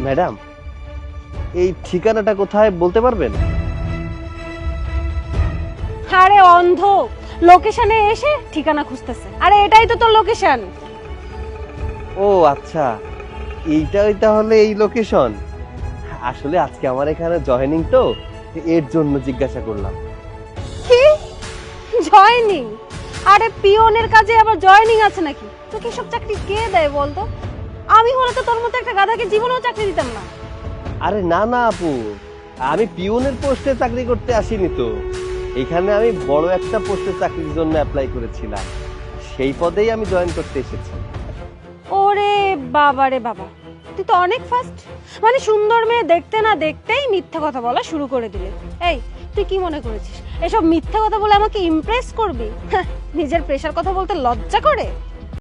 Madam, এই ঠিকানাটা কোথায় বলতে পারবেন? আরে অন্ধ, লোকেশনে এসে ঠিকানা খুঁজতেছে। আরে এটাই তো তোর লোকেশন। ও আচ্ছা, এইটাই তাহলে এই লোকেশন। আসলে আজকে আমার এখানে জয়েনিং তো, এর জন্য জিজ্ঞাসা করলাম। কি জয়েনিং? আরে পিওনের কাজে আবার জয়েনিং আছে নাকি? তোকে সব চাকরি কে দেয় বলতো? আমি হলে তো তোর মতো একটা গাধাকে জীবনেও চাকরি দিতাম না। আরে না না আপু, আমি পিওনের পোস্টে চাকরি করতে আসিনি তো। এখানে আমি বড় একটা পোস্টে চাকরির জন্য অ্যাপ্লাই করেছিলাম, সেই পদেই আমি জয়েন করতে এসেছি। ওরে বাবা রে বাবা, তুই তো অনেক ফাস্ট। মানে সুন্দর মেয়ে দেখতে না দেখতেই মিথ্যা কথা বলা শুরু করে দিলে। এই তুই কি মনে করেছিস এসব মিথ্যা কথা বলে আমাকে ইমপ্রেস করবি? নিজের প্রেশার কথা বলতে লজ্জা করে?